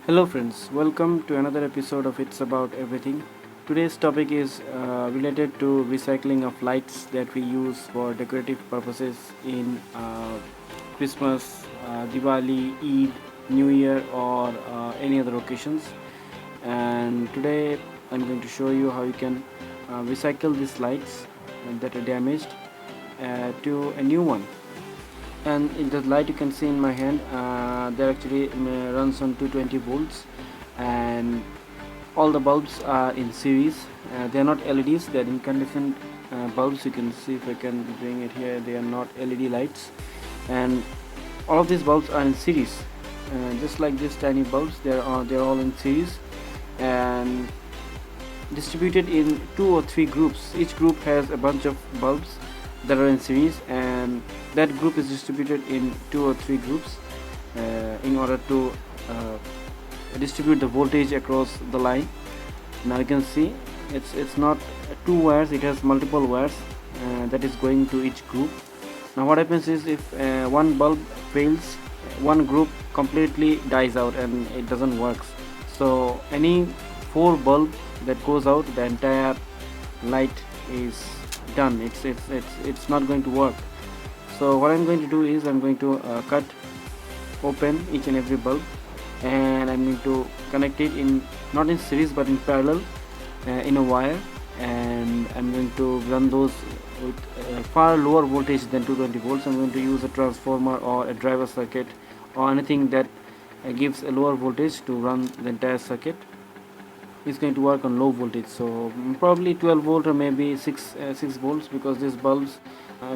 Hello, friends. Welcome to another episode of It's About Everything. Today's topic is related to recycling of lights that we use for decorative purposes in Christmas, Diwali, Eid, New Year, or any other occasions. And today I'm going to show you how you can recycle these lights that are damaged to a new one. And in the light you can see in my hand, they actually runs on 220 volts, and all the bulbs are in series. They are not LEDs, they are incandescent bulbs. You can see if I can bring it here, they are not LED lights, and all of these bulbs are in series, just like these tiny bulbs. They're all in series and distributed in two or three groups. Each group has a bunch of bulbs that are in series, and that group is distributed in two or three groups in order to distribute the voltage across the line. Now you can see it's not two wires, it has multiple wires that is going to each group. Now what happens is, if one bulb fails, one group completely dies out and it doesn't work. So any four bulb that goes out, the entire light is done. It's not going to work. So what I'm going to do is, I'm going to cut open each and every bulb, and I'm going to connect it in, not in series but in parallel, in a wire, and I'm going to run those with far lower voltage than 220 volts. I'm going to use a transformer or a driver circuit or anything that gives a lower voltage to run the entire circuit. It's going to work on low voltage, so probably 12 volt or maybe 6 volts, because these bulbs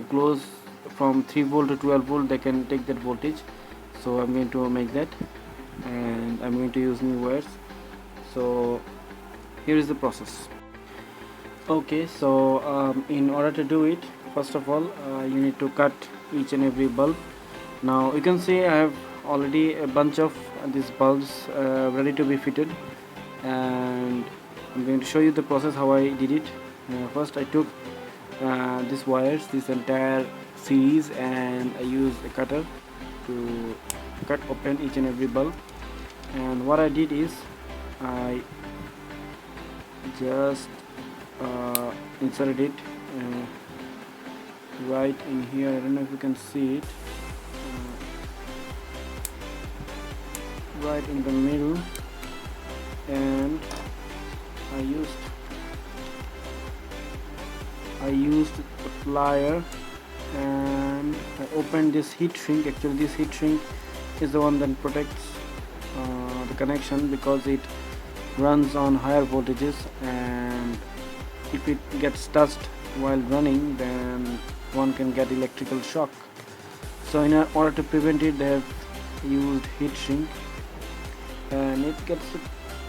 close from 3 volt to 12 volt, they can take that voltage. So I'm going to make that, and I'm going to use new wires. So here is the process. Okay, so in order to do it, first of all, you need to cut each and every bulb. Now you can see I have already a bunch of these bulbs ready to be fitted, and I'm going to show you the process how I did it. First I took these wires, this entire series, and I used a cutter to cut open each and every bulb. And what I did is, I just inserted it right in here. I don't know if you can see it, right in the middle, and I used a plier, and I opened this heat shrink. Actually this heat shrink is the one that protects the connection, because it runs on higher voltages, and if it gets touched while running, then one can get electrical shock. So in order to prevent it, they have used heat shrink, and it gets a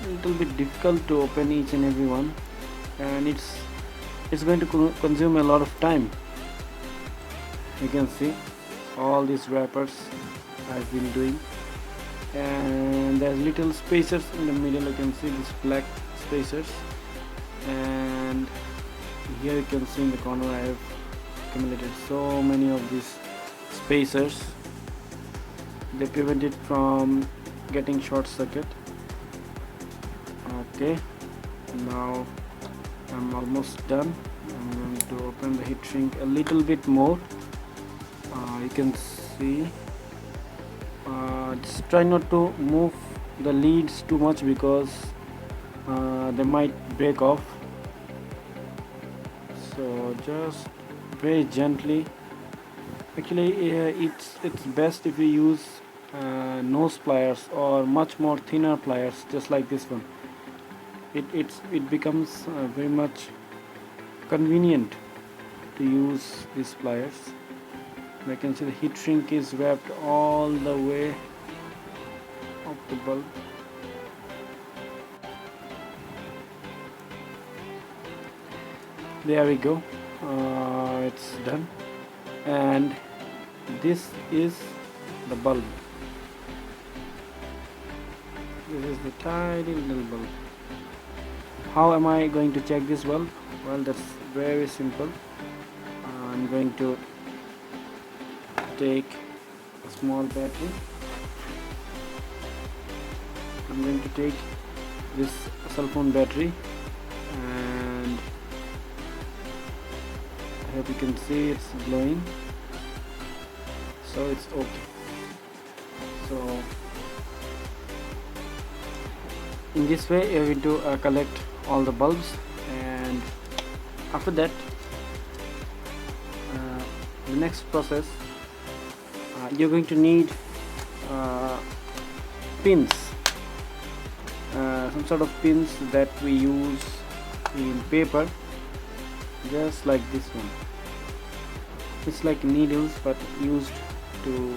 little bit difficult to open each and every one, and it's going to consume a lot of time. You can see all these wrappers I've been doing, and there's little spacers in the middle. You can see these black spacers, and here you can see in the corner I have accumulated so many of these spacers. They prevent it from getting short circuit. Okay, now I'm almost done. I'm going to open the heat shrink a little bit more. You can see, just try not to move the leads too much, because they might break off. So just very gently. Actually it's best if you use nose pliers or much more thinner pliers, just like this one. It becomes very much convenient to use these pliers. I can see the heat shrink is wrapped all the way up the bulb. There we go. It's done, and this is the bulb. This is the tiny little bulb. How am I going to check this bulb? Well, that's very simple. I'm going to take a small battery, I'm going to take this cell phone battery, and I hope you can see it's glowing, so it's okay. So in this way you're going to collect all the bulbs, and after that the next process, you're going to need uh, pins, some sort of pins that we use in paper, just like this one. It's like needles but used to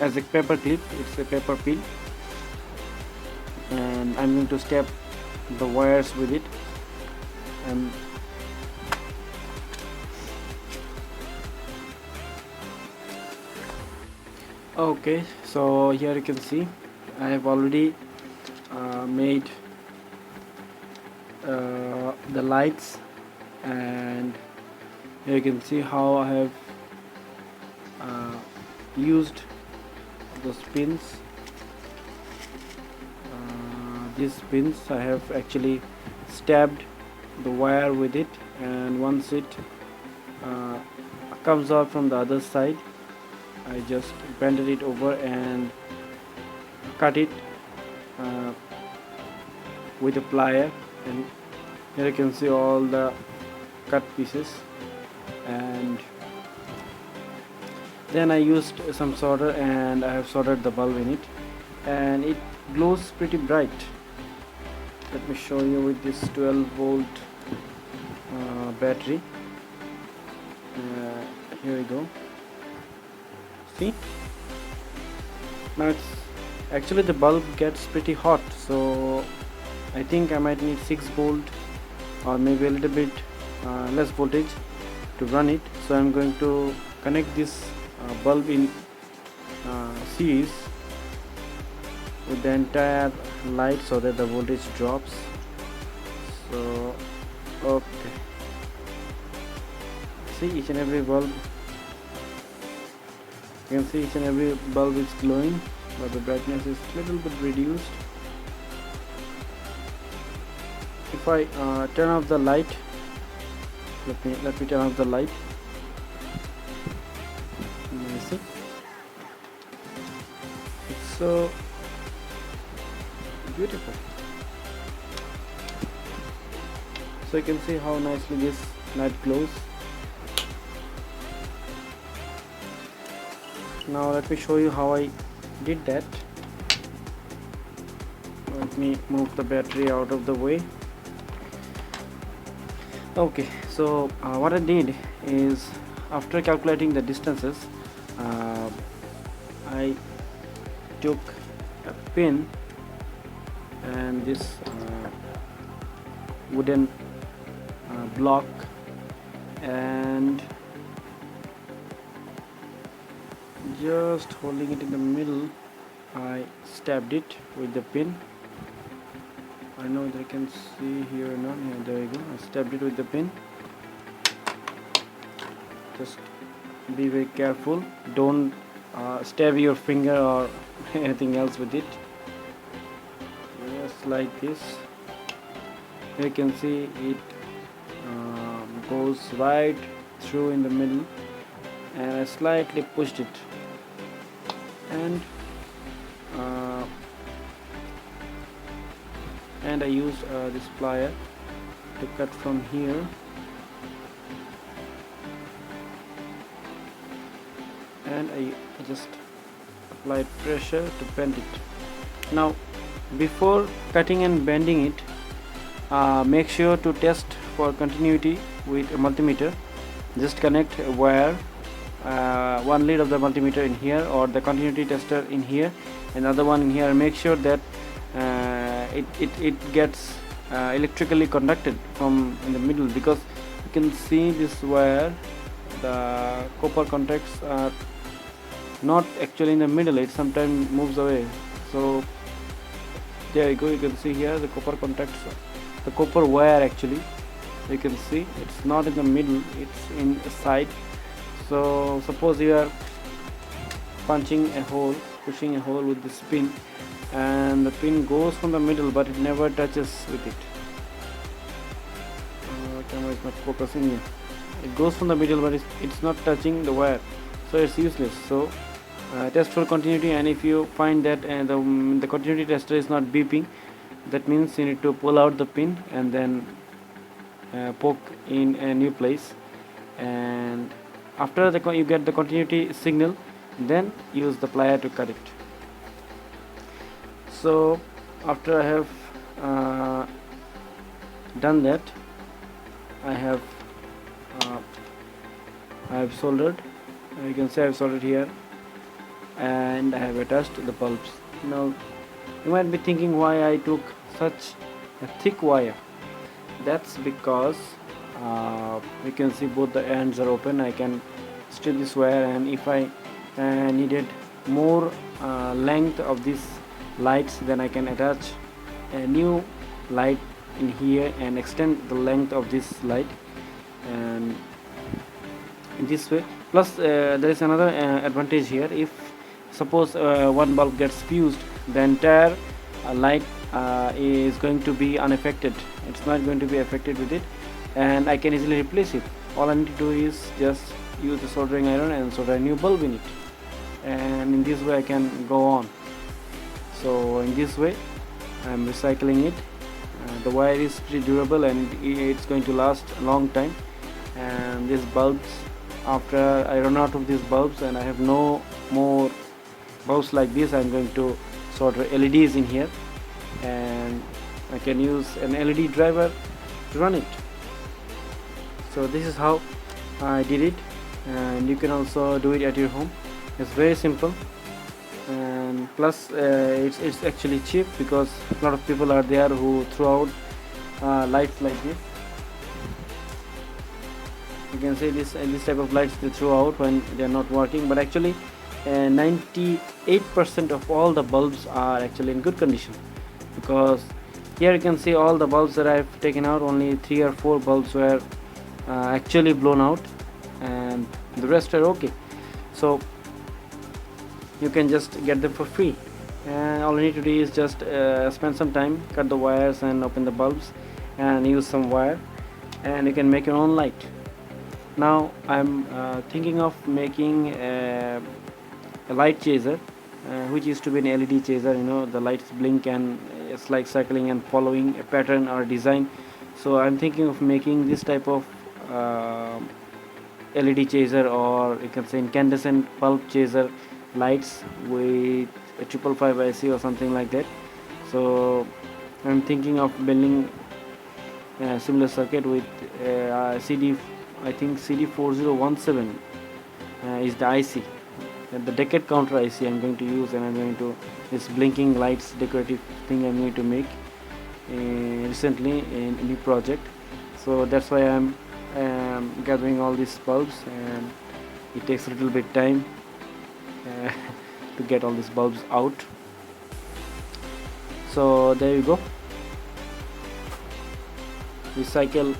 as a paper clip. It's a paper pin, and I'm going to step the wires with it. And okay, so here you can see I have already made the lights, and here you can see how I have used those pins. These pins I have actually stabbed the wire with it, and once it comes out from the other side, I just bended it over and cut it with a plier, and here you can see all the cut pieces. And then I used some solder, and I have soldered the bulb in it, and it glows pretty bright. Let me show you with this 12-volt battery. Here we go. See, now it's actually, the bulb gets pretty hot, so I think I might need 6-volt or maybe a little bit less voltage to run it. So I'm going to connect this bulb in series with the entire light so that the voltage drops. So okay, see, each and every bulb, you can see each and every bulb is glowing, but the brightness is a little bit reduced. If I turn off the light, let me turn off the light. You see, it's so beautiful. So you can see how nicely this light glows. Now let me show you how I did that. Let me move the battery out of the way. Okay, so what I did is, after calculating the distances, I took a pin and this wooden block, and just holding it in the middle, I stabbed it with the pin. I know that I can see here or not. Here, there you go. I stabbed it with the pin. Just be very careful. Don't stab your finger or anything else with it. Just like this. Here you can see it goes right through in the middle, and I slightly pushed it, and I used this plier to cut from here, and I just applied pressure to bend it. Now before cutting and bending it, make sure to test for continuity with a multimeter. Just connect a wire, one lead of the multimeter in here, or the continuity tester in here, another one in here. Make sure that it gets electrically conducted from in the middle, because you can see this wire, the copper contacts are not actually in the middle, it sometimes moves away. So there you go, you can see here the copper contacts, the copper wire actually, you can see it's not in the middle, it's in a side. So suppose you are pushing a hole with this pin, and the pin goes from the middle, but it never touches with it. Camera is not focusing here. It goes from the middle, but it's not touching the wire, so it's useless. So test for continuity, and if you find that the continuity tester is not beeping, that means you need to pull out the pin and then poke in a new place, and after you get the continuity signal, then use the plier to cut it. So after I have done that, I have soldered. You can see I have soldered here, and I have attached the bulbs. Now you might be thinking why I took such a thick wire. That's because you can see both the ends are open. I can strip this wire, and if I needed more length of these lights, then I can attach a new light in here and extend the length of this light, and in this way. Plus there is another advantage here. If suppose one bulb gets fused, the entire light is going to be unaffected. It's not going to be affected with it, and I can easily replace it. All I need to do is just use the soldering iron and solder a new bulb in it, and in this way I can go on. So in this way I am recycling it. The wire is pretty durable, and it's going to last a long time. And these bulbs, after I run out of these bulbs and I have no more bulbs like this, I'm going to solder LEDs in here, and I can use an LED driver to run it. So this is how I did it, and you can also do it at your home. It's very simple, and plus it's actually cheap, because a lot of people are there who throw out lights like this. You can see this type of lights they throw out when they are not working, but actually 98% of all the bulbs are actually in good condition, because here you can see all the bulbs that I've taken out, only 3 or 4 bulbs were actually blown out, and the rest are okay. So you can just get them for free, and all you need to do is just spend some time, cut the wires and open the bulbs and use some wire, and you can make your own light. Now I'm thinking of making a light chaser, which used to be an LED chaser. You know, the lights blink and it's like circling and following a pattern or design. So I'm thinking of making this type of LED chaser, or you can say incandescent bulb chaser lights with a 555 IC or something like that. So I'm thinking of building a similar circuit with CD, I think CD4017 is the IC, the decade counter IC I'm going to use, and I'm going to this blinking lights decorative thing I'm going to make recently in a new project. So that's why I'm gathering all these bulbs, and it takes a little bit time to get all these bulbs out. So there you go. Recycle,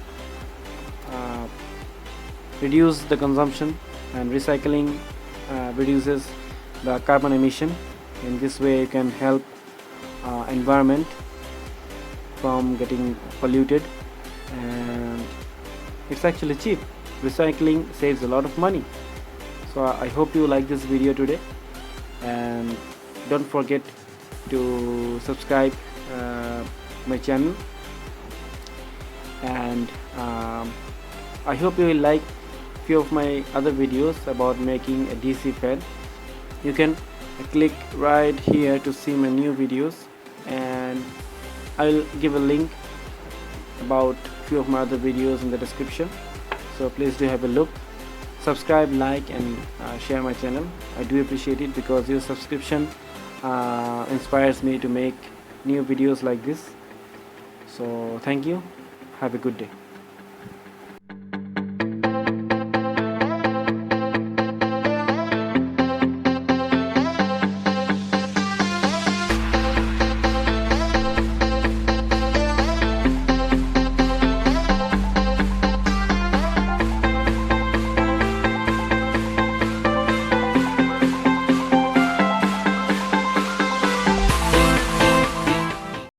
reduce the consumption, and recycling reduces the carbon emission. In this way you can help environment from getting polluted, and it's actually cheap. Recycling saves a lot of money. So I hope you like this video today, and don't forget to subscribe my channel, and I hope you will like few of my other videos about making a DC fan. You can click right here to see my new videos, and I'll give a link about few of my other videos in the description. So please do have a look, subscribe, like, and share my channel. I do appreciate it, because your subscription inspires me to make new videos like this. So thank you, have a good day.